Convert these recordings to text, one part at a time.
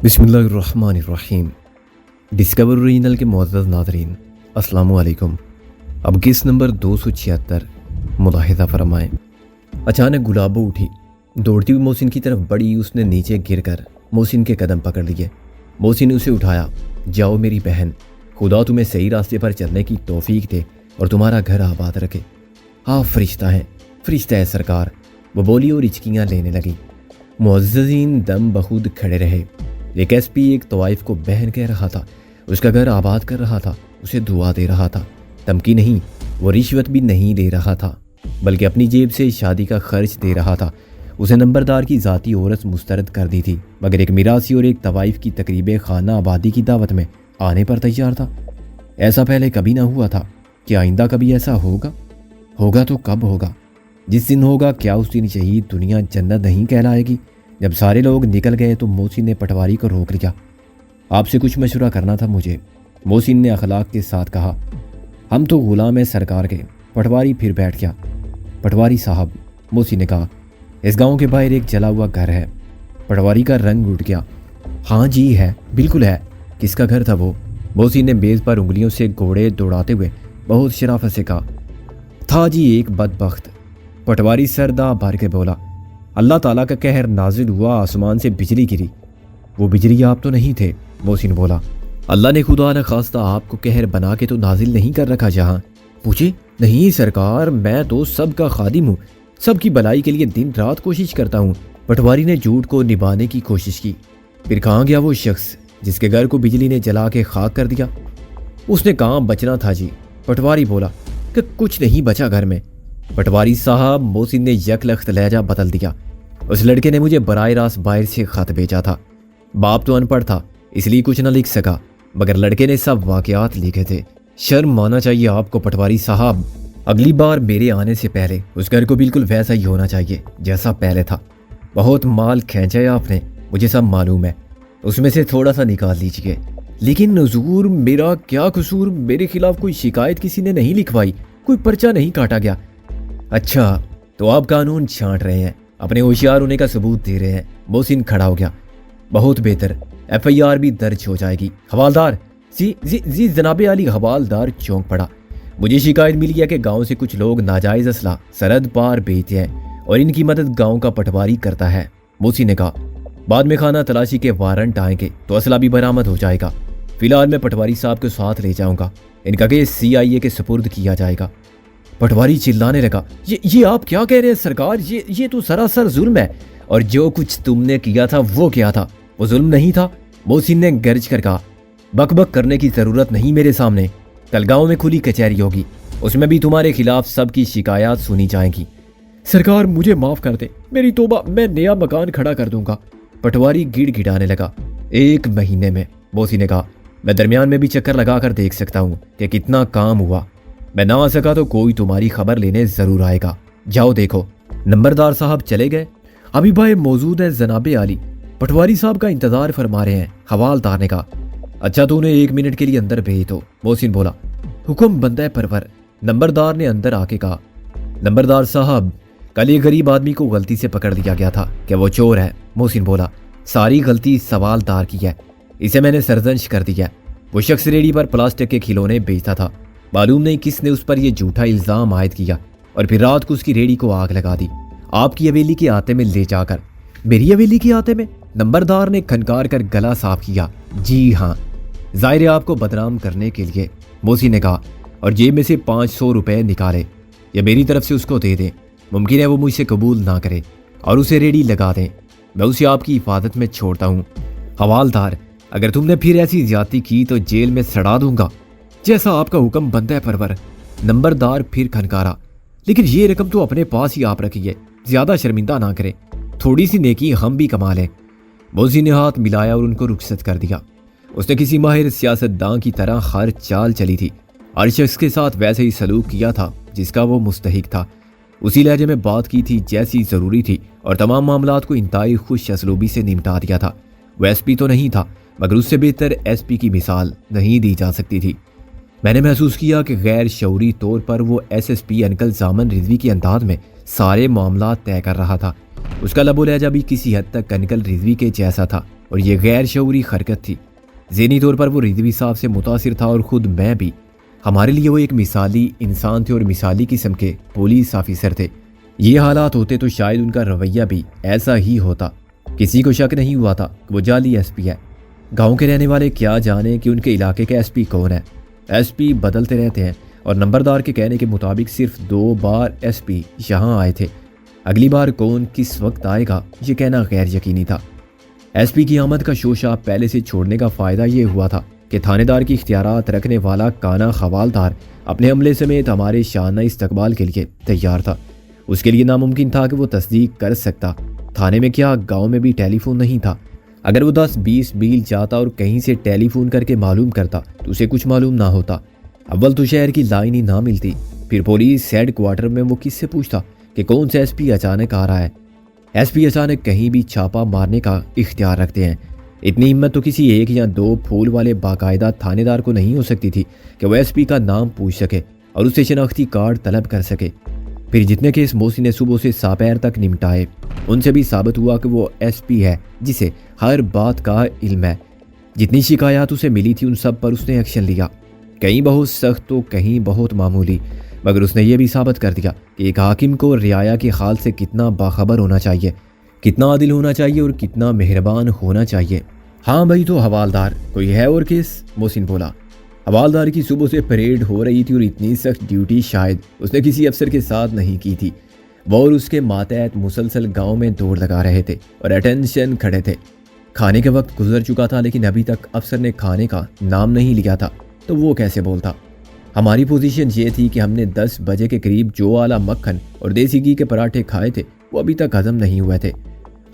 بسم اللہ الرحمن الرحیم۔ ڈسکور اوریجنل کے معزز ناظرین، السلام علیکم۔ اب کس نمبر 276 ملاحظہ فرمائیں۔ اچانک گلابو اٹھی، دوڑتی ہوئی محسن کی طرف بڑھی۔ اس نے نیچے گر کر محسن کے قدم پکڑ لیے۔ محسن نے اسے اٹھایا۔ جاؤ میری بہن، خدا تمہیں صحیح راستے پر چلنے کی توفیق دے اور تمہارا گھر آباد رکھے۔ آپ فرشتہ ہیں، فرشتہ ہے سرکار، وہ بولی اور ہچکیاں لینے لگی۔ معززین دم بخود کھڑے رہے۔ ایک ایس پی ایک طوائف کو بہن کہہ رہا تھا، اس کا گھر آباد کر رہا تھا، اسے دعا دے رہا تھا۔ دھمکی نہیں، وہ رشوت بھی نہیں لے رہا تھا، بلکہ اپنی جیب سے شادی کا خرچ دے رہا تھا۔ اسے نمبردار کی ذاتی عورت مسترد کر دی تھی، مگر ایک میراثی اور ایک طوائف کی تقریب خانہ آبادی کی دعوت میں آنے پر تیار تھا۔ ایسا پہلے کبھی نہ ہوا تھا، کیا آئندہ کبھی ایسا ہوگا؟ ہوگا تو کب ہوگا؟ جس دن ہوگا، کیا اس دن شہید دنیا جنت نہیں کہلائے گی؟ جب سارے لوگ نکل گئے تو محسن نے پٹواری کو روک لیا۔ آپ سے کچھ مشورہ کرنا تھا مجھے، محسن نے اخلاق کے ساتھ کہا۔ ہم تو غلام ہیں سرکار کے۔ پٹواری پھر بیٹھ گیا۔ پٹواری صاحب، محسن نے کہا، اس گاؤں کے باہر ایک جلا ہوا گھر ہے۔ پٹواری کا رنگ اٹھ گیا۔ ہاں جی ہے، بالکل ہے۔ کس کا گھر تھا وہ؟ محسن نے میز پر انگلیوں سے گھوڑے دوڑاتے ہوئے بہت شرافت سے کہا، تھا جی ایک بدبخت۔ پٹواری سردہ بھر کے بولا، اللہ تعالیٰ کا قہر نازل ہوا، آسمان سے بجلی گری۔ وہ بجلی آپ تو نہیں تھے، محسن بولا۔ اللہ نے خدا نخواستہ آپ کو قہر بنا کے تو نازل نہیں کر رکھا جہاں۔ پوچھے، نہیں سرکار، میں تو سب کا خادم ہوں، سب کی بھلائی کے لیے دن رات کوشش کرتا ہوں۔ پٹواری نے جھوٹ کو نبھانے کی کوشش کی۔ پھر کہاں گیا وہ شخص جس کے گھر کو بجلی نے جلا کے خاک کر دیا؟ اس نے کہاں بچنا تھا جی؟ پٹواری بولا کہ کچھ نہیں بچا گھر میں۔ پٹواری صاحب، محسن نے یک لخت لہجہ بدل دیا، اس لڑکے نے مجھے براہ راست باہر سے خط بھیجا تھا۔ باپ تو ان پڑھ تھا، اس لیے کچھ نہ لکھ سکا، مگر لڑکے نے سب واقعات لکھے تھے۔ شرم آنا چاہیے آپ کو پٹواری صاحب۔ اگلی بار میرے آنے سے پہلے اس گھر کو بالکل ویسا ہی ہونا چاہیے جیسا پہلے تھا۔ بہت مال کھینچا ہے آپ نے، مجھے سب معلوم ہے، اس میں سے تھوڑا سا نکال لیجیے۔ لیکن حضور، میرا کیا قصور؟ میرے خلاف کوئی شکایت کسی نے نہیں لکھوائی، کوئی پرچہ نہیں کاٹا گیا۔ اچھا، تو آپ قانون چھانٹ رہے ہیں، اپنے ہوشیار ہونے کا ثبوت دے رہے ہیں۔ محسن کھڑا ہو گیا۔ بہت بہتر، ایف آئی آر بھی درج ہو جائے گی۔ حوالدار، جی جناب عالی۔ حوالدار چونک پڑا۔ مجھے شکایت ملی ہے کہ گاؤں سے کچھ لوگ ناجائز اسلحہ سرحد پار بیچتے ہیں اور ان کی مدد گاؤں کا پٹواری کرتا ہے۔ محسن نے کہا، بعد میں خانہ تلاشی کے وارنٹ آئیں گے تو اسلحہ بھی برآمد ہو جائے گا۔ فی الحال میں پٹواری صاحب کو ساتھ لے جاؤں گا، ان کا کیس CIA کے سپرد کیا جائے گا۔ پٹواری چلانے لگا، یہ آپ کیا کہہ رہے ہیں سرکار؟ یہ تو سراسر ظلم ہے، اور جو کچھ تم نے کیا تھا وہ کیا تھا؟ وہ ظلم نہیں تھا؟ محسن نے گرج کر کہا، بک بک کرنے کی ضرورت نہیں میرے سامنے۔ کل گاؤں میں کھلی کچہری ہوگی، اس میں بھی تمہارے خلاف سب کی شکایات سنی جائیں گی۔ سرکار مجھے معاف کر دیں، میری توبہ، میں نیا مکان کھڑا کر دوں گا۔ پٹواری گڑ گڑانے لگا۔ 1 مہینے میں، محسن نے کہا، میں درمیان میں بھی چکر لگا کر دیکھ سکتا ہوں کہ کتنا کام ہوا۔ میں نہ آ سکا تو کوئی تمہاری خبر لینے ضرور آئے گا، جاؤ دیکھو۔ نمبردار صاحب چلے گئے۔ ابھی بھائی موجود ہے جناب عالی، پٹواری صاحب کا انتظار فرما رہے ہیں۔ حوالدار نے کہا، اچھا تو انہیں 1 منٹ کے لیے اندر بھیج دو۔ محسن بولا، حکم بندہ پرور۔ نمبردار نے اندر آ کے کہا، نمبردار صاحب، کل ایک غریب آدمی کو غلطی سے پکڑ لیا گیا تھا کہ وہ چور ہے۔ محسن بولا، ساری غلطی سوالدار کی ہے، اسے میں نے سرزنش کر دیا ہے۔ وہ شخص ریڑھی پر پلاسٹک کے کھلونے بیچتا تھا، معلوم نہیں کس نے اس پر یہ جھوٹا الزام عائد کیا اور پھر رات کو اس کی ریڑھی کو آگ لگا دی، آپ کی حویلی کے آتے میں لے جا کر۔ میری حویلی کے آتے میں؟ نمبردار نے کھنکار کر گلا صاف کیا۔ جی ہاں، ظاہر ہے آپ کو بدنام کرنے کے لیے، محسن نے کہا، اور جیب میں سے 500 روپے نکالے، یا میری طرف سے اس کو دے دیں۔ ممکن ہے وہ مجھ سے قبول نہ کرے اور اسے ریڑھی لگا دیں، میں اسے آپ کی حفاظت میں چھوڑتا ہوں۔ حوالدار، اگر تم نے پھر ایسی زیادتی کی تو جیل میں سڑا دوں گا، جیسا آپ کا حکم بندہ پرور۔ نمبردار پھر کھنکارا، لیکن یہ رقم تو اپنے پاس ہی آپ رکھیے، زیادہ شرمندہ نہ کریں، تھوڑی سی نیکی ہم بھی کما لیں۔ محسن نے ہاتھ ملایا اور ان کو رخصت کر دیا۔ اس نے کسی ماہر سیاستداں کی طرح ہر چال چلی تھی، ہر شخص کے ساتھ ویسے ہی سلوک کیا تھا جس کا وہ مستحق تھا، اسی لہجے میں بات کی تھی جیسی ضروری تھی، اور تمام معاملات کو انتہائی خوش اسلوبی سے نمٹا دیا تھا۔ وہ SP تو نہیں تھا، مگر اس سے بہتر SP کی مثال نہیں دی جا سکتی تھی۔ میں نے محسوس کیا کہ غیر شعوری طور پر وہ SSP انکل زامن رضوی کے انداز میں سارے معاملات طے کر رہا تھا۔ اس کا لب و لہجہ بھی کسی حد تک انکل رضوی کے جیسا تھا، اور یہ غیر شعوری حرکت تھی۔ ذہنی طور پر وہ رضوی صاحب سے متاثر تھا اور خود میں بھی۔ ہمارے لیے وہ ایک مثالی انسان تھے اور مثالی قسم کے پولیس آفیسر تھے۔ یہ حالات ہوتے تو شاید ان کا رویہ بھی ایسا ہی ہوتا۔ کسی کو شک نہیں ہوا تھا کہ وہ جعلی ایس پی ہے۔ گاؤں کے رہنے والے کیا جانے کہ ان کے علاقے کا ایس پی کون ہے۔ ایس پی بدلتے رہتے ہیں اور نمبردار کے کہنے کے مطابق صرف 2 بار ایس پی یہاں آئے تھے۔ اگلی بار کون کس وقت آئے گا یہ کہنا غیر یقینی تھا۔ ایس پی کی آمد کا شوشہ پہلے سے چھوڑنے کا فائدہ یہ ہوا تھا کہ تھانے دار کی اختیارات رکھنے والا کانا حوالدار اپنے عملے سمیت ہمارے شانہ استقبال کے لیے تیار تھا۔ اس کے لیے ناممکن تھا کہ وہ تصدیق کر سکتا تھانے میں کیا گاؤں میں بھی ٹیلی فون نہیں تھا۔ اگر وہ 10-20 میل جاتا اور کہیں سے ٹیلی فون کر کے معلوم کرتا تو اسے کچھ معلوم نہ ہوتا۔ اول تو شہر کی لائن ہی نہ ملتی، پھر پولیس ہیڈ کوارٹر میں وہ کس سے پوچھتا کہ کون سا ایس پی اچانک آ رہا ہے۔ ایس پی اچانک کہیں بھی چھاپا مارنے کا اختیار رکھتے ہیں۔ اتنی ہمت تو کسی 1 یا 2 پھول والے باقاعدہ تھانے دار کو نہیں ہو سکتی تھی کہ وہ ایس پی کا نام پوچھ سکے اور اس سے شناختی کارڈ طلب کر سکے۔ پھر جتنے کیس محسن نے صبح سے ساپیر تک نمٹائے ان سے بھی ثابت ہوا کہ وہ ایس پی ہے جسے ہر بات کا علم ہے۔ جتنی شکایات اسے ملی تھی ان سب پر اس نے ایکشن لیا، کہیں بہت سخت تو کہیں بہت معمولی، مگر اس نے یہ بھی ثابت کر دیا کہ ایک حاکم کو رعایا کے حال سے کتنا باخبر ہونا چاہیے، کتنا عادل ہونا چاہیے اور کتنا مہربان ہونا چاہیے۔ ہاں بھائی تو حوالدار کوئی ہے اور کیس؟ محسن بولا۔ حوالدار کی صبح سے پریڈ ہو رہی تھی اور اتنی سخت ڈیوٹی شاید اس نے کسی افسر کے ساتھ نہیں کی تھی۔ وہ اور اس کے ماتحت مسلسل گاؤں میں دوڑ لگا رہے تھے اور اٹینشن کھڑے تھے۔ کھانے کا وقت گزر چکا تھا لیکن ابھی تک افسر نے کھانے کا نام نہیں لیا تھا، تو وہ کیسے بولتا؟ ہماری پوزیشن یہ تھی کہ ہم نے 10 بجے کے قریب جو اعلیٰ مکھن اور دیسی گھی کے پراٹھے کھائے تھے وہ ابھی تک ہضم نہیں ہوئے تھے۔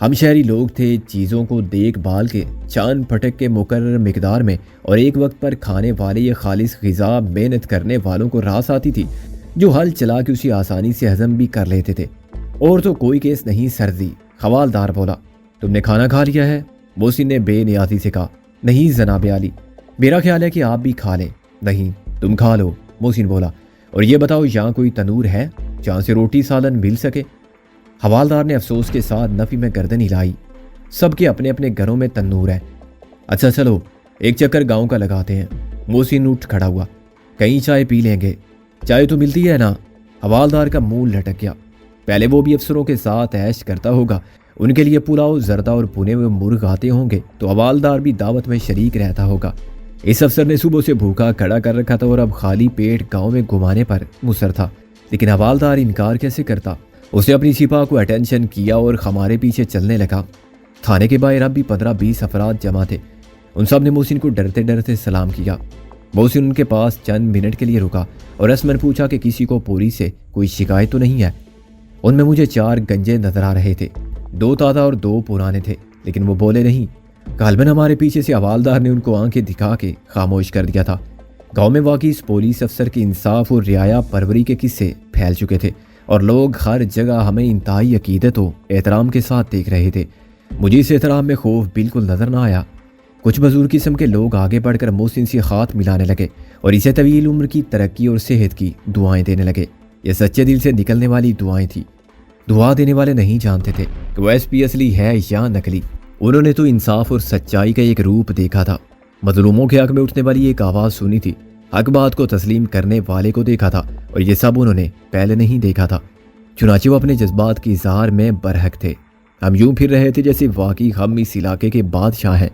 ہم شہری لوگ تھے، چیزوں کو دیکھ بھال کے چاند پھٹک کے مقرر مقدار میں اور ایک وقت پر کھانے والے یہ خالص غذا محنت کرنے والوں کو راس آتی تھی جو ہل چلا کے اسے آسانی سے ہضم بھی کر لیتے تھے۔ اور تو کوئی کیس نہیں سرزی، حوالدار بولا۔ تم نے کھانا کھا لیا ہے؟ محسن نے بے نیازی سے کہا۔ نہیں جناب عالی، میرا خیال ہے کہ آپ بھی کھا لیں۔ نہیں تم کھا لو، محسن بولا۔ اور یہ بتاؤ یہاں کوئی تنور ہے جہاں سے روٹی سالن مل سکے؟ حوالدار نے افسوس کے ساتھ نفی میں گردن ہلائی۔ سب کے اپنے اپنے گھروں میں تنور ہے۔ اچھا چلو ایک چکر گاؤں کا لگاتے ہیں۔ محسن اٹھ کھڑا ہوا۔ کہیں چائے پی لیں گے؟ چائے تو ملتی ہے نا؟ حوالدار کا منہ لٹک گیا۔ پہلے وہ بھی افسروں کے ساتھ عیش کرتا ہوگا، ان کے لیے پلاؤ زردہ اور بھنے ہوئے مرغ آتے ہوں گے تو حوالدار بھی دعوت میں شریک رہتا ہوگا۔ اس افسر نے صبح سے بھوکا کھڑا کر رکھا تھا اور اب خالی پیٹ گاؤں میں گھمانے پر مصر تھا، لیکن حوالدار انکار کیسے کرتا؟ اسے اپنی سپاہ کو اٹینشن کیا اور ہمارے پیچھے چلنے لگا۔ تھانے کے باہر اب بھی 15-20 افراد جمع تھے۔ ان سب نے محسن کو ڈرتے ڈرتے سلام کیا۔ محسن ان کے پاس چند منٹ کے لیے رکا اور رسمن پوچھا کہ کسی کو پوری سے کوئی شکایت تو نہیں ہے؟ ان میں مجھے 4 گنجے نظر آ رہے تھے، 2 تازہ اور 2 پرانے تھے، لیکن وہ بولے نہیں۔ غالباً ہمارے پیچھے سے حوالدار نے ان کو آنکھیں دکھا کے خاموش کر دیا تھا۔ گاؤں میں واقعی اس پولیس افسر کے انصاف اور رعایا پروری کے قصے پھیل چکے تھے اور لوگ ہر جگہ ہمیں انتہائی عقیدت و احترام کے ساتھ دیکھ رہے تھے۔ مجھے اس احترام میں خوف بالکل نظر نہ آیا۔ کچھ بزرگ قسم کے لوگ آگے بڑھ کر محسن سے ہاتھ ملانے لگے اور اسے طویل عمر کی ترقی اور صحت کی دعائیں دینے لگے۔ یہ سچے دل سے نکلنے والی دعائیں تھیں۔ دعا دینے والے نہیں جانتے تھے کہ وہ ایس پی اصلی ہے یا نقلی۔ انہوں نے تو انصاف اور سچائی کا ایک روپ دیکھا تھا، مظلوموں کے حق میں اٹھنے والی ایک آواز سنی تھی، حق بات کو تسلیم کرنے والے کو دیکھا تھا، اور یہ سب انہوں نے پہلے نہیں دیکھا تھا۔ چنانچہ وہ اپنے جذبات کی اظہار میں برحق تھے۔ ہم یوں پھر رہے تھے جیسے واقعی ہم اس علاقے کے بادشاہ ہیں۔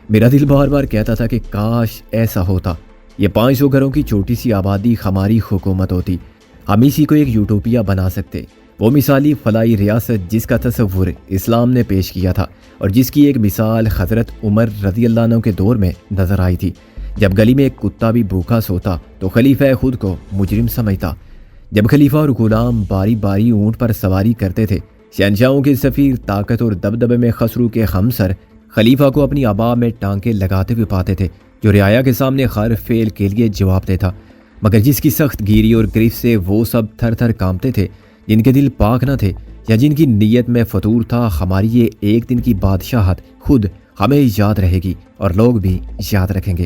میرا دل بار بار کہتا تھا کہ کاش ایسا ہوتا، یہ 500 گھروں کی چھوٹی سی آبادی ہماری حکومت ہوتی، ہم اسی کو ایک یوٹوپیا بنا سکتے، وہ مثالی فلاحی ریاست جس کا تصور اسلام نے پیش کیا تھا اور جس کی ایک مثال حضرت عمر رضی اللہ عنہ کے دور میں نظر آئی تھی، جب گلی میں ایک کتا بھی بھوکا سوتا تو خلیفہ خود کو مجرم سمجھتا۔ جب خلیفہ اور غلام باری باری اونٹ پر سواری کرتے تھے، شہنشاہوں کے سفیر طاقت اور دبدبے میں خسرو کے ہمسر خلیفہ کو اپنی آبا میں ٹانکے لگاتے ہوئے پاتے تھے، جو رعایا کے سامنے ہر فعل کے لیے جواب دے تھا، مگر جس کی سخت گیری اور گرفت سے وہ سب تھر تھر کانپتے تھے، جن کے دل پاک نہ تھے یا جن کی نیت میں فطور تھا۔ ہماری یہ ایک دن کی بادشاہت خود ہمیں یاد رہے گی اور لوگ بھی یاد رکھیں گے۔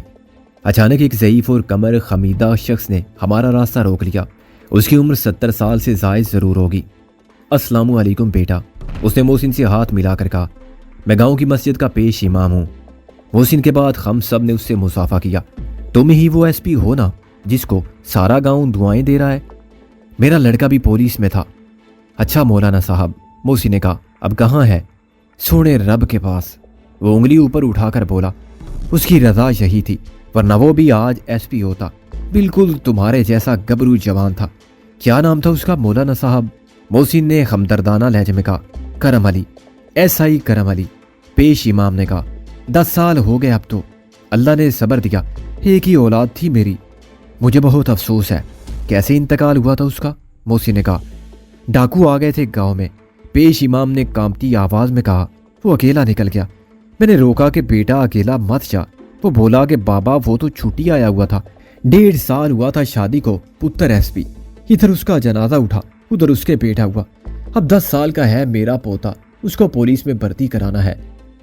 اچانک ایک ضعیف اور کمر خمیدہ شخص نے ہمارا راستہ روک لیا۔ اس کی عمر 70 سال سے زائد ضرور ہوگی۔ السلام علیکم بیٹا، اس نے محسن سے ہاتھ ملا کر کہا۔ میں گاؤں کی مسجد کا پیش امام ہوں۔ محسن کے بعد ہم سب نے اس سے مصافحہ کیا۔ تم ہی وہ ایس پی ہو نا جس کو سارا گاؤں دعائیں دے رہا ہے؟ میرا لڑکا بھی پولیس میں تھا۔ اچھا مولانا صاحب، محسن نے کہا، اب کہاں ہے؟ سونے رب کے پاس۔ وہ انگلی اوپر اٹھا کر بولا، اس کی رضا یہی تھی، ورنہ وہ بھی آج ایس پی ہوتا، بالکل تمہارے جیسا گبرو جوان تھا۔ کیا نام تھا اس کا مولانا صاحب؟ محسن نے ہمدردانہ لہجے میں کہا، کرم علی، ایس آئی کرم علی۔ پیش امام نے کہا، 10 سال ہو گئے اب تو، اللہ نے صبر دیا، ایک ہی اولاد تھی میری، مجھے بہت افسوس ہے۔ کیسے انتقال ہوا تھا اس کا؟ محسن نے کہا، ڈاکو آ گئے تھے گاؤں میں۔ پیش امام نے کانپتی آواز میں کہا، وہ اکیلا نکل گیا۔ میں نے روکا کہ بیٹا اکیلا مت جا۔ وہ بولا کہ بابا وہ تو چھٹی آیا ہوا تھا، 1.5 سال ہوا تھا شادی کو، پتر ایس پی۔ ادھر اس کا جنازہ اٹھا، ادھر اس کے بیٹا ہوا، اب 10 سال کا ہے میرا پوتا، اس کو پولیس میں بھرتی کرانا ہے۔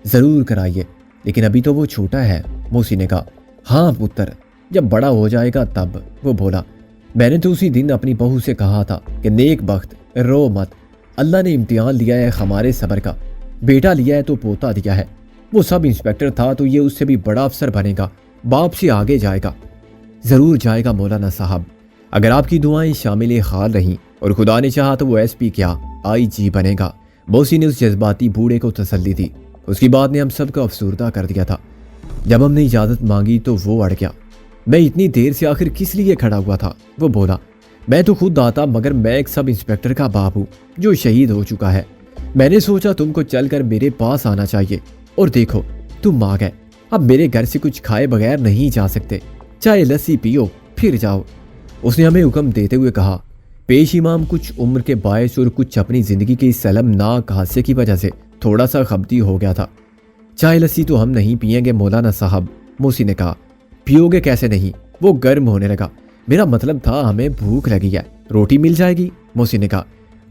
ضرور کرائیے، لیکن ابھی تو وہ چھوٹا ہے۔ محسن نے کہا، ہاں پتر، جب بڑا ہو جائے گا تب۔ وہ بولا، میں نے تو اسی دن اپنی بہو سے کہا تھا کہ نیک بخت، رو مت، اللہ نے امتحان لیا ہے ہمارے صبر کا، بیٹا لیا ہے تو پوتا دیا ہے۔ وہ سب انسپیکٹر تھا تو یہ اس سے بھی بڑا افسر بنے گا، باپ سے آگے جائے گا۔ ضرور جائے گا مولانا صاحب، اگر آپ کی دعائیں شامل حال رہیں اور خدا نے چاہا تو وہ ایس پی کیا آئی جی بنے گا۔ محسن نے اس جذباتی بوڑھے کو تسلی دی۔ اس کی بات نے ہم سب کو افسردہ کر دیا تھا۔ جب ہم نے اجازت مانگی تو وہ اڑ گیا۔ میں اتنی دیر سے آخر کس لیے کھڑا ہوا تھا؟ وہ بولا، میں تو خود آتا، مگر میں ایک سب انسپیکٹر کا باپ ہوں جو شہید ہو چکا ہے۔ میں نے سوچا تم کو چل کر میرے پاس آنا چاہیے، اور دیکھو تم آ گئے۔ اب میرے گھر سے کچھ کھائے بغیر نہیں جا سکتے، چائے لسی پیو پھر جاؤ۔ اس نے ہمیں حکم دیتے ہوئے کہا۔ پیش امام کچھ عمر کے باعث اور کچھ اپنی زندگی کے سلمناک حادثے کی وجہ سے تھوڑا سا خبتی ہو گیا تھا۔ چائے لسی تو ہم نہیں پئیں گے مولانا صاحب، محسن نے کہا۔ پیو گے کیسے نہیں؟ وہ گرم ہونے لگا۔ میرا مطلب تھا ہمیں بھوک لگی ہے، روٹی مل جائے گی؟ محسن نے کہا،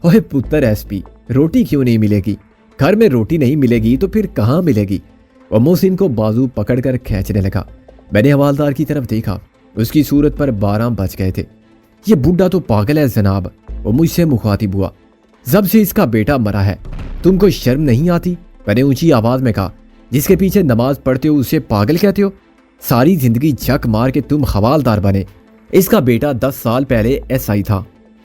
اوہ پتر ایس پی، روٹی کیوں نہیں ملے گی؟ گھر میں روٹی نہیں ملے گی تو پھر کہاں ملے گی؟ وہ محسن کو بازو پکڑ کر کھینچنے لگا۔ میں نے حوالدار کی طرف دیکھا، اس کی صورت پر 12 بج گئے تھے۔ یہ بڈھا تو پاگل ہے جناب، وہ مجھ سے مخاطب ہوا۔ جب سے اس کا بیٹا مرا ہے تم کو شرم نہیں آتی؟ میں نے اونچی آواز میں کہا، جس کے پیچھے نماز پڑھتے ہو اسے پاگل کہتے ہو؟ ساری زندگی جھک مار کے تم حوالدار بنے۔ اس کا بیٹا 10 سال پہلے ایس آئی تھا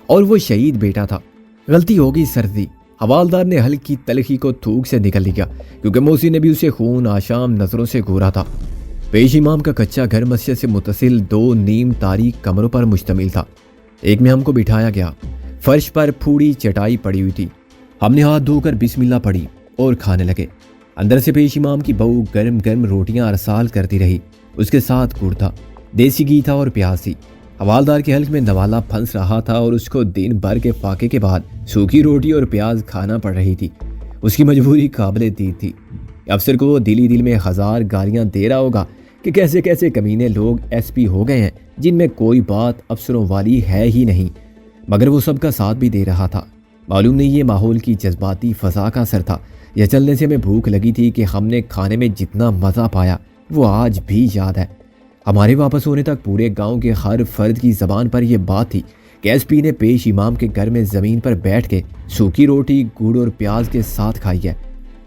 اور وہ شہید بیٹا تھا۔ غلطی ہوگی سردی۔ حوالدار نے ہلکی تلخی کو تھوک سے نکل لیا، کیونکہ موسی نے بھی اسے خون آشام نظروں سے گھورا تھا۔ پیش امام کا کچا گھر مسجد سے متصل 2 نیم تاریک کمروں پر مشتمل تھا۔ ایک میں ہم کو بٹھایا گیا، فرش پر پھوڑی چٹائی پڑی ہوئی تھی۔ ہم نے ہاتھ دھو کر بسم اللہ پڑھی اور کھانے لگے۔ اندر سے پیش امام کی بہو گرم گرم روٹیاں ارسال کرتی رہی، اس کے ساتھ گڑ تھا، دیسی گھی تھا اور پیاز تھی۔ حوالدار کے حلق میں نوالا پھنس رہا تھا اور اس کو دن بھر کے فاقے کے بعد سوکھی روٹی اور پیاز کھانا پڑ رہی تھی۔ اس کی مجبوری قابل دید تھی۔ افسر کو وہ دل میں 1000 گالیاں دے رہا ہوگا کہ کیسے کیسے کمینے لوگ ایس پی ہو گئے ہیں جن میں کوئی بات افسروں والی ہے ہی نہیں، مگر وہ سب کا ساتھ بھی دے رہا تھا۔ معلوم نہیں یہ ماحول کی جذباتی فضا کا اثر تھا یا چلنے سے ہمیں بھوک لگی تھی کہ ہم نے کھانے میں جتنا مزہ پایا وہ آج بھی یاد ہے۔ ہمارے واپس ہونے تک پورے گاؤں کے ہر فرد کی زبان پر یہ بات تھی کہ ایس پی نے پیش امام کے گھر میں زمین پر بیٹھ کے سوکھی روٹی گڑ اور پیاز کے ساتھ کھائی ہے۔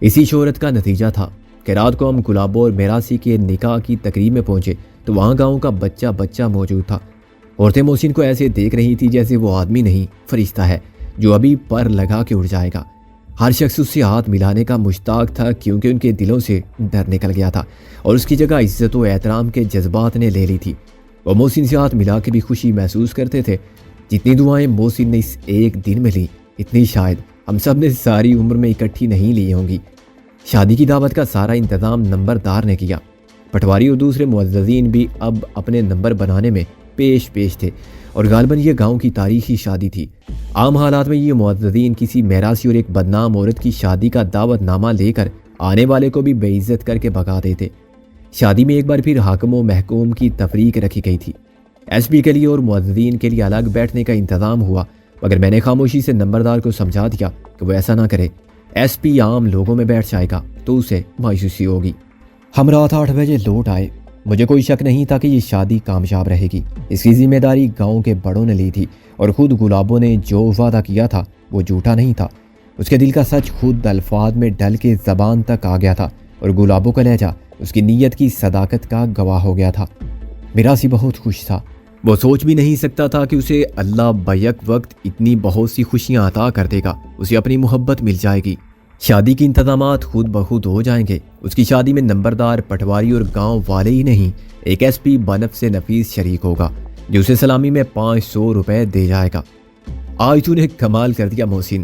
اسی شہرت کا نتیجہ تھا کہ رات کو ہم گلابو اور میراسی کے نکاح کی تقریب میں پہنچے تو وہاں گاؤں کا بچہ بچہ موجود تھا۔ عورتیں محسن کو ایسے دیکھ رہی تھی جیسے وہ آدمی نہیں فرشتہ ہے جو ابھی پر لگا کے اڑ جائے گا۔ ہر شخص اس سے ہاتھ ملانے کا مشتاق تھا کیونکہ ان کے دلوں سے ڈر نکل گیا تھا اور اس کی جگہ عزت و احترام کے جذبات نے لے لی تھی۔ وہ محسن سے ہاتھ ملا کے بھی خوشی محسوس کرتے تھے۔ جتنی دعائیں محسن نے اس ایک دن میں لی اتنی شاید ہم سب نے ساری عمر میں اکٹھی نہیں لی ہوں گی۔ شادی کی دعوت کا سارا انتظام نمبردار نے کیا۔ پٹواری اور دوسرے معززین بھی اب اپنے نمبر بنانے میں پیش تھے اور غالباً یہ گاؤں کی تاریخی شادی تھی۔ عام حالات میں یہ معززین کسی میراثی اور ایک بدنام عورت کی شادی کا دعوت نامہ لے کر آنے والے کو بھی بے عزت کر کے بھگا دیتے۔ شادی میں ایک بار پھر حاکم و محکوم کی تفریق رکھی گئی تھی۔ ایس پی کے لیے اور معززین کے لیے الگ بیٹھنے کا انتظام ہوا، مگر میں نے خاموشی سے نمبردار کو سمجھا دیا کہ وہ ایسا نہ کرے۔ ایس پی عام لوگوں میں بیٹھ جائے گا تو اسے مایوسی ہوگی۔ ہم رات 8 بجے لوٹ آئے۔ مجھے کوئی شک نہیں تھا کہ یہ شادی کامیاب رہے گی۔ اس کی ذمہ داری گاؤں کے بڑوں نے لی تھی اور خود گلابوں نے جو وعدہ کیا تھا وہ جھوٹا نہیں تھا۔ اس کے دل کا سچ خود الفاظ میں ڈل کے زبان تک آ گیا تھا اور گلابوں کا لہجہ اس کی نیت کی صداقت کا گواہ ہو گیا تھا۔ میراثی بہت خوش تھا۔ وہ سوچ بھی نہیں سکتا تھا کہ اسے اللہ بیک وقت اتنی بہت سی خوشیاں عطا کر دے گا، اسے اپنی محبت مل جائے گی، شادی کے انتظامات خود بخود ہو جائیں گے۔ اس کی شادی میں نمبردار، پٹواری اور گاؤں والے ہی نہیں، ایک ایس پی بنف سے نفیس شریک ہوگا جو اسے سلامی میں 500 روپے دے جائے گا۔ آج تو نے کمال کر دیا محسن،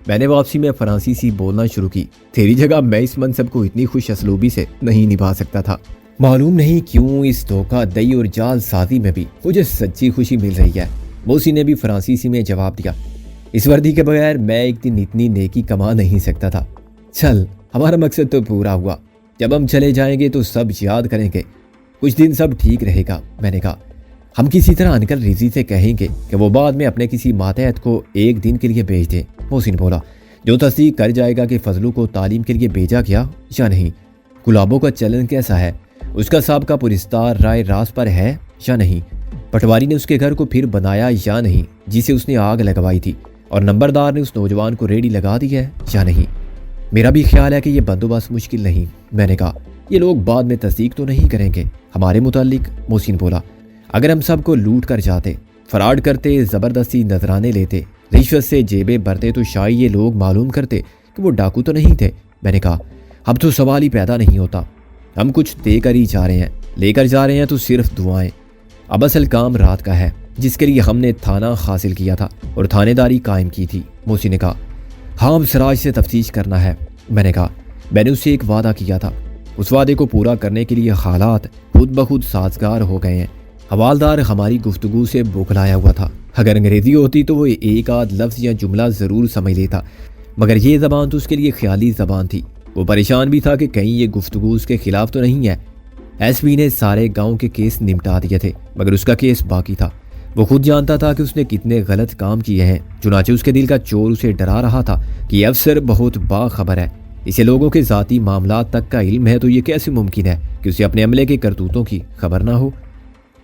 میں نے واپسی میں فرانسیسی بولنا شروع کی۔ تیری جگہ میں اس منصب کو اتنی خوش اسلوبی سے نہیں نبھا سکتا تھا۔ معلوم نہیں کیوں اس دھوکہ دہی اور جال سازی میں بھی مجھے سچی خوشی مل رہی ہے، محسن نے بھی فرانسیسی میں جواب دیا۔ اس وردی کے بغیر میں ایک دن اتنی نیکی کما نہیں سکتا تھا۔ چل، ہمارا مقصد تو پورا ہوا، جب ہم چلے جائیں گے تو سب یاد کریں گے، کچھ دن سب ٹھیک رہے گا۔ میں نے کہا ہم کسی طرح انکل رضی سے کہیں گے کہ وہ بعد میں اپنے کسی ماتحت کو ایک دن کے لیے بھیج دیں۔ محسن بولا، جو تصدیق کر جائے گا کہ فضلو کو تعلیم کے لیے بھیجا گیا یا نہیں۔ گلابوں کا چلن کیسا ہے؟ اس کا سابقہ پرستار رائے راست پر ہے یا نہیں؟ پٹواری نے اس کے گھر کو پھر بنایا یا نہیں جسے اس نے آگ لگوائی تھی؟ اور نمبردار نے اس نوجوان کو ریڑھی لگا دی ہے یا نہیں؟ میرا بھی خیال ہے کہ یہ بندوبست مشکل نہیں۔ میں نے کہا یہ لوگ بعد میں تصدیق تو نہیں کریں گے ہمارے متعلق؟ محسن بولا، اگر ہم سب کو لوٹ کر جاتے، فراڈ کرتے، زبردستی نذرانے لیتے، رشوت سے جیبیں بھرتے تو شاید یہ لوگ معلوم کرتے کہ وہ ڈاکو تو نہیں تھے۔ میں نے کہا اب تو سوال ہی پیدا نہیں ہوتا، ہم کچھ دے کر ہی جا رہے ہیں، لے کر جا رہے ہیں تو صرف دعائیں۔ اب اصل کام رات کا ہے جس کے لیے ہم نے تھانہ حاصل کیا تھا اور تھانے داری قائم کی تھی۔ محسن نے کہا ہاں سراج سے تفتیش کرنا ہے۔ میں نے کہا میں نے اسے ایک وعدہ کیا تھا، اس وعدے کو پورا کرنے کے لیے حالات خود بخود سازگار ہو گئے ہیں۔ حوالدار ہماری گفتگو سے بوکھلایا ہوا تھا، اگر انگریزی ہوتی تو وہ ایک آدھ لفظ یا جملہ ضرور سمجھ لیتا، مگر یہ زبان تو اس کے لیے خیالی زبان تھی۔ وہ پریشان بھی تھا کہ کہیں یہ گفتگو اس کے خلاف تو نہیں ہے۔ ایس پی نے سارے گاؤں کے کیس نمٹا دیے تھے مگر اس کا کیس باقی تھا۔ وہ خود جانتا تھا کہ اس نے کتنے غلط کام کیے ہیں، چنانچہ اس کے دل کا چور اسے ڈرا رہا تھا کہ یہ افسر بہت باخبر ہے، اسے لوگوں کے ذاتی معاملات تک کا علم ہے، تو یہ کیسے ممکن ہے کہ اسے اپنے عملے کے کرتوتوں کی خبر نہ ہو۔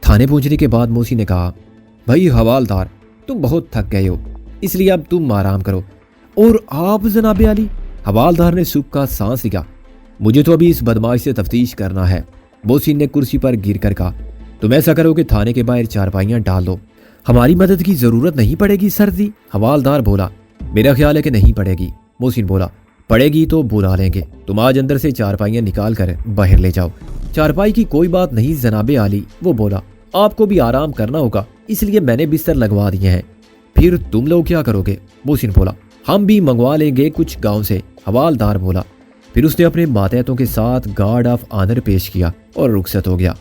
تھانے پہنچنے کے بعد محسن نے کہا بھائی حوالدار تم بہت تھک گئے ہو، اس لیے اب تم آرام کرو۔ اور آپ جناب علی؟ حوالدار نے سکھ کا سانس لیا۔ مجھے تو ابھی اس بدماش سے تفتیش کرنا ہے، محسن نے کرسی پر گر کر کہا۔ تم ایسا کرو کہ تھانے کے باہر چارپائیاں ڈال دو، ہماری مدد کی ضرورت نہیں پڑے گی سر جی؟ حوالدار بولا میرا خیال ہے کہ نہیں پڑے گی۔ محسن بولا پڑے گی تو بلا لیں گے، تم آج اندر سے چارپائیاں نکال کر باہر لے جاؤ۔ چارپائی کی کوئی بات نہیں جناب علی، وہ بولا آپ کو بھی آرام کرنا ہوگا اس لیے میں نے بستر لگوا دیے ہیں۔ پھر تم لوگ کیا کرو گے؟ محسن بولا ہم بھی منگوا لیں گے کچھ گاؤں سے۔ حوالدار بولا پھر اس نے اپنے ماتحتوں کے ساتھ گارڈ آف آنر پیش کیا اور رخصت ہو گیا۔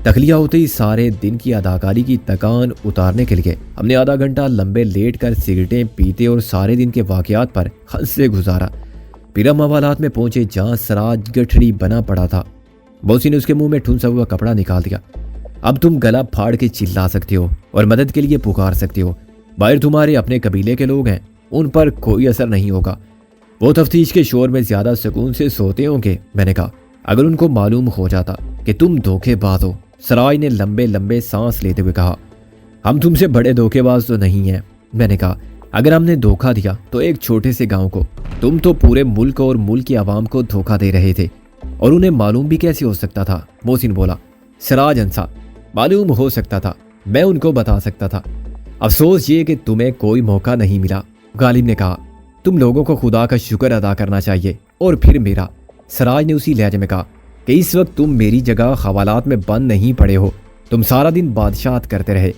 تخلیہ ہوتے ہی سارے دن کی اداکاری کی تکان اتارنے کے لیے ہم نے آدھا گھنٹہ لمبے لیٹ کر سگریٹیں پیتے اور سارے دن کے واقعات پر ہنس سے گزارا۔ پھر ہم حوالات میں پہنچے جہاں سراج گٹھڑی بنا پڑا تھا۔ محسن نے اس کے منہ میں ٹھنسا ہوا کپڑا نکال دیا۔ اب تم گلا پھاڑ کے چلا سکتے ہو اور مدد کے لیے پکار سکتے ہو، باہر تمہارے اپنے قبیلے کے لوگ ہیں، ان پر کوئی اثر نہیں ہوگا، وہ تفتیش کے شور میں زیادہ سکون سے سوتے ہوں گے۔ میں نے کہا اگر ان کو معلوم ہو جاتا کہ تم دھوکے باز ہو؟ سراج نے لمبے لمبے سانس لیتے ہوئے کہا ہم تم سے بڑے دھوکے باز تو نہیں ہیں۔ میں نے کہا اگر ہم نے دھوکہ دیا تو ایک چھوٹے سے گاؤں کو، تم تو پورے ملک اور ملک کی عوام کو دھوکہ دے رہے تھے، اور انہیں معلوم بھی کیسے ہو سکتا تھا؟ محسن بولا سراج ہنسا معلوم ہو سکتا تھا، میں ان کو بتا سکتا تھا، افسوس یہ کہ تمہیں کوئی موقع نہیں ملا۔ غالب نے کہا تم لوگوں کو خدا کا شکر ادا کرنا چاہیے اور پھر میرا۔ سراج نے اسی لہجے میں کہا کہ اس وقت تم میری جگہ حوالات میں بند نہیں پڑے ہو، تم سارا دن بادشاہت کرتے رہے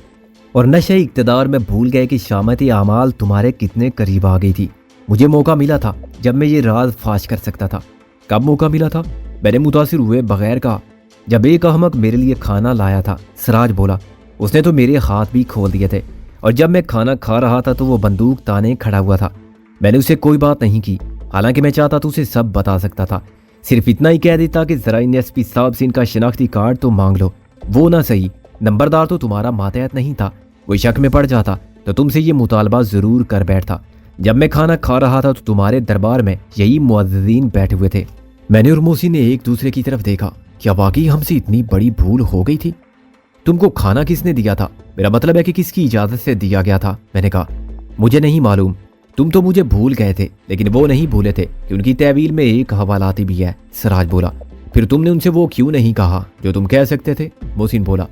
اور نشہ اقتدار میں بھول گئے کہ شامت اعمال تمہارے کتنے قریب آ گئی تھی۔ مجھے موقع ملا تھا جب میں یہ راز فاش کر سکتا تھا۔ کب موقع ملا تھا؟ میں نے متاثر ہوئے بغیر کہا جب ایک احمق میرے لیے کھانا لایا تھا۔ سراج بولا اس نے تو میرے ہاتھ بھی کھول دیے تھے، اور جب میں کھانا کھا رہا تھا تو وہ بندوق تانے کھڑا ہوا تھا۔ میں نے اسے کوئی بات نہیں کی، حالانکہ میں چاہتا تو اسے سب بتا سکتا تھا، صرف اتنا ہی کہہ دیتا کہ ذرا ان ایس پی صاحب سے ان کا شناختی کارڈ تو مانگ لو۔ وہ نہ صحیح، نمبردار تو تمہارا ماتحت نہیں تھا، وہ شک میں پڑ جاتا تو تم سے یہ مطالبہ ضرور کر بیٹھتا۔ جب میں کھانا کھا رہا تھا تو تمہارے دربار میں یہی معززین بیٹھے ہوئے تھے۔ میں نے اور محسن نے ایک دوسرے کی طرف دیکھا، کیا واقعی ہم سے اتنی بڑی بھول ہو گئی تھی؟ تم کو کھانا کس نے دیا تھا؟ میرا مطلب ہے کہ کس کی اجازت سے دیا گیا تھا؟ میں نے کہا مجھے نہیں معلوم، تم تو مجھے بھول گئے تھے، لیکن وہ نہیں بھولے تھے کہ ان کی تحویل میں ایک حوالاتی بھی ہے۔ سراج بولا، پھر تم نے ان سے وہ کیوں نہیں کہا جو تم کہہ سکتے تھے؟ محسن بولا،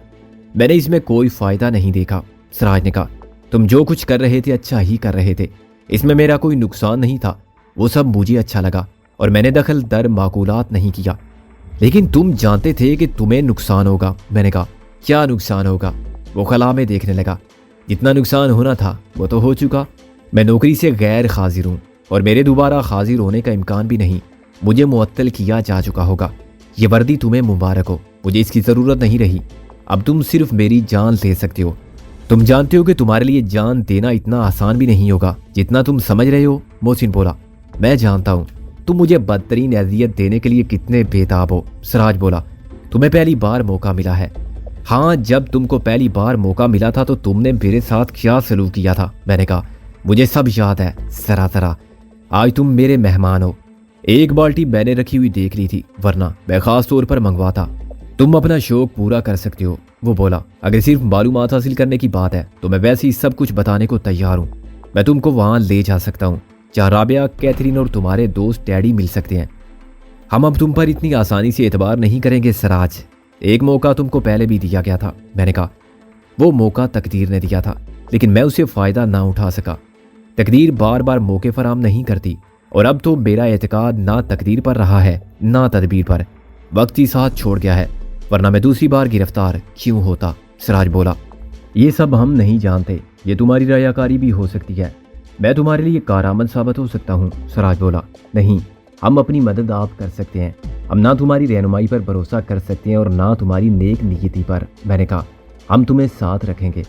میں نے اس میں کوئی فائدہ نہیں دیکھا۔ سراج نے کہا، تم جو کچھ کر رہے تھے اچھا ہی کر رہے تھے، اس میں میرا کوئی نقصان نہیں تھا، وہ سب مجھے اچھا لگا اور میں نے دخل در معقولات نہیں کیا، لیکن تم جانتے تھے کہ تمہیں نقصان ہوگا۔ میں نے کہا، کیا نقصان ہوگا؟ وہ خلا میں دیکھنے لگا، جتنا نقصان ہونا تھا وہ تو ہو چکا، میں نوکری سے غیر حاضر ہوں اور میرے دوبارہ حاضر ہونے کا امکان بھی نہیں، مجھے معطل کیا جا چکا ہوگا۔ یہ وردی تمہیں مبارک ہو، مجھے اس کی ضرورت نہیں رہی، اب تم صرف میری جان لے سکتے ہو۔ تم جانتے ہو کہ تمہارے لیے جان دینا اتنا آسان بھی نہیں ہوگا جتنا تم سمجھ رہے ہو۔ محسن بولا، میں جانتا ہوں تم مجھے بدترین اذیت دینے کے لیے کتنے بےتاب ہو۔ سراج بولا، تمہیں پہلی بار موقع ملا ہے۔ ہاں، جب تم کو پہلی بار موقع ملا تھا تو تم نے میرے ساتھ کیا سلوک کیا تھا؟ میں نے کہا، مجھے سب یاد ہے ذرا۔ آج تم میرے مہمان ہو، ایک بالٹی میں نے رکھی ہوئی دیکھ لی تھی، ورنہ میں خاص طور پر منگواتا۔ تم اپنا شوق پورا کر سکتے ہو۔ وہ بولا، اگر صرف معلومات حاصل کرنے کی بات ہے تو میں ویسے ہی سب کچھ بتانے کو تیار ہوں، میں تم کو وہاں لے جا سکتا ہوں جہاں رابعہ، کیتھرین اور تمہارے دوست ڈیڈی مل سکتے ہیں۔ ہم اب تم پر اتنی آسانی سے اعتبار نہیں کریں گے سراج، ایک موقع تم کو پہلے بھی دیا گیا تھا۔ میں نے کہا، وہ موقع تقدیر نے دیا تھا لیکن میں اسے فائدہ نہ اٹھا سکا۔ تقدیر بار بار موقع فراہم نہیں کرتی، اور اب تو میرا اعتقاد نہ تقدیر پر رہا ہے نہ تدبیر پر، وقت ہی ساتھ چھوڑ گیا ہے، ورنہ میں دوسری بار گرفتار کیوں ہوتا؟ سراج بولا، یہ سب ہم نہیں جانتے، یہ تمہاری ریاکاری بھی ہو سکتی ہے، میں تمہارے لیے کارآمد ثابت ہو سکتا ہوں۔ سراج بولا، نہیں، ہم اپنی مدد آپ کر سکتے ہیں، ہم نہ تمہاری رہنمائی پر بھروسہ کر سکتے ہیں اور نہ تمہاری نیک نیتی پر۔ میں نے کہا، ہم تمہیں ساتھ رکھیں گے،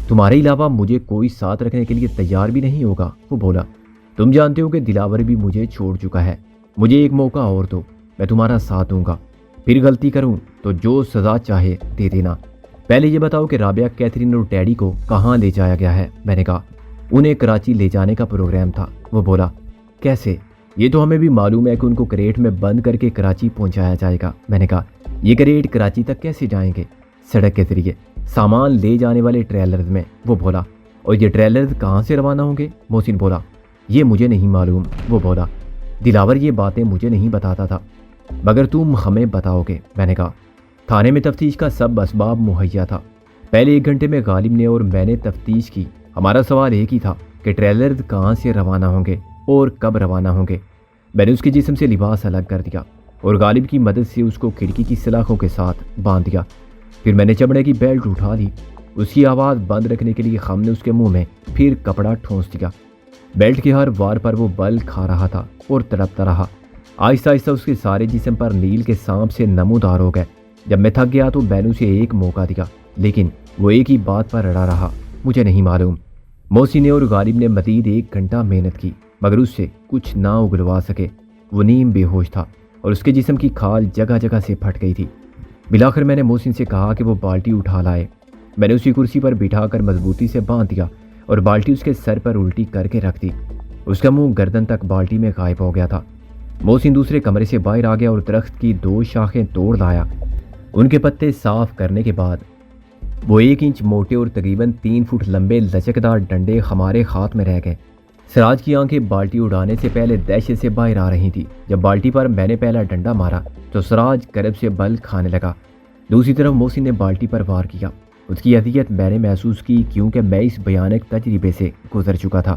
تمہارے علاوہ مجھے کوئی ساتھ رکھنے کے لیے تیار بھی نہیں ہوگا۔ وہ بولا، تم جانتے ہو کہ دلاور بھی مجھے چھوڑ چکا ہے، مجھے ایک موقع اور دو، میں تمہارا ساتھ دوں گا، پھر غلطی کروں تو جو سزا چاہے دے دینا۔ پہلے یہ بتاؤ کہ رابعہ، کیتھرین اور ڈیڈی کو کہاں لے جایا گیا ہے؟ میں نے کہا، انہیں کراچی لے جانے کا پروگرام تھا۔ وہ بولا، کیسے؟ یہ تو ہمیں بھی معلوم ہے کہ ان کو کریٹ میں بند کر کے کراچی پہنچایا جائے گا۔ میں نے کہا، یہ کریٹ کراچی تک کیسے جائیں گے؟ سڑک کے ذریعے، سامان لے جانے والے ٹریلرز میں۔ وہ بولا، اور یہ ٹریلرز کہاں سے روانہ ہوں گے؟ محسن بولا، یہ مجھے نہیں معلوم۔ وہ بولا، دلاور یہ باتیں مجھے نہیں بتاتا تھا، مگر تم ہمیں بتاؤ گے۔ میں نے کہا، تھانے میں تفتیش کا سب اسباب مہیا تھا، پہلے 1 گھنٹے میں غالب نے اور میں نے تفتیش کی، ہمارا سوال ایک ہی تھا کہ ٹریلرز کہاں سے روانہ ہوں گے اور کب روانہ ہوں گے۔ میں نے اس کے جسم سے لباس الگ کر دیا اور غالب کی مدد سے اس کو کھڑکی کی سلاخوں کے ساتھ باندھ دیا، پھر میں نے چمڑے کی بیلٹ اٹھا لی، اس کی آواز بند رکھنے کے لیے ہم نے اس کے منہ میں پھر کپڑا ٹھونس دیا۔ بیلٹ کے ہر وار پر وہ بل کھا رہا تھا اور تڑپتا رہا، آہستہ آہستہ اس کے سارے جسم پر نیل کے سانپ سے نمودار ہو گئے۔ جب میں تھک گیا تو میں نے اسے ایک موقع دیا، لیکن وہ ایک ہی بات پر اڑا رہا، مجھے نہیں معلوم۔ محسن اور غالب نے مزید 1 گھنٹہ محنت کی مگر اس سے کچھ نہ اگلوا سکے، وہ نیم بے ہوش تھا اور اس کے جسم کی کھال جگہ جگہ سے پھٹ گئی تھی۔ بلاخر میں نے محسن سے کہا کہ وہ بالٹی اٹھا لائے، میں نے اسی کرسی پر بٹھا کر مضبوطی سے باندھ دیا اور بالٹی اس کے سر پر الٹی کر کے رکھ دی، اس کا منہ گردن تک بالٹی میں غائب ہو گیا تھا۔ محسن دوسرے کمرے سے باہر آ گیا اور درخت کی 2 شاخیں توڑ لایا، ان کے پتے صاف کرنے کے بعد وہ 1 انچ موٹے اور تقریباً 3 فٹ لمبے لچکدار ڈنڈے ہمارے ہاتھ میں رہ گئے۔ سراج کی آنکھیں بالٹی اڑانے سے پہلے دہشت سے باہر آ رہی تھی۔ جب بالٹی پر میں نے پہلا ڈنڈا مارا تو سراج کرب سے بل کھانے لگا، دوسری طرف محسن نے بالٹی پر وار کیا، اس کی اذیت میں نے محسوس کی کیونکہ میں اس بھیانک تجربے سے گزر چکا تھا۔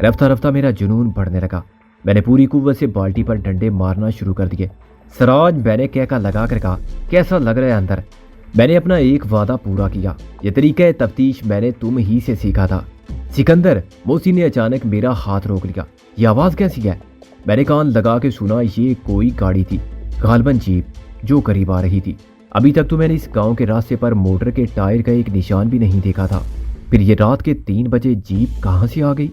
رفتہ رفتہ میرا جنون بڑھنے لگا، میں نے پوری قوت سے بالٹی پر ڈنڈے مارنا شروع کر دیے۔ سراج، میں نے کہکا لگا کر کہا، کیسا لگ رہا ہے اندر؟ میں نے اپنا ایک وعدہ پورا کیا، یہ طریقہ تفتیش میں نے تم ہی سے سیکھا تھا۔ سکندر، محسن نے اچانک میرا ہاتھ روک لیا، یہ آواز کیسی ہے؟ میں نے کان لگا کے سنا، یہ کوئی گاڑی تھی، غالباً جیپ، جو قریب آ رہی تھی۔ ابھی تک تو میں نے اس گاؤں کے راستے پر موٹر کے ٹائر کا ایک نشان بھی نہیں دیکھا تھا، پھر یہ رات کے 3 بجے جیپ کہاں سے آ گئی؟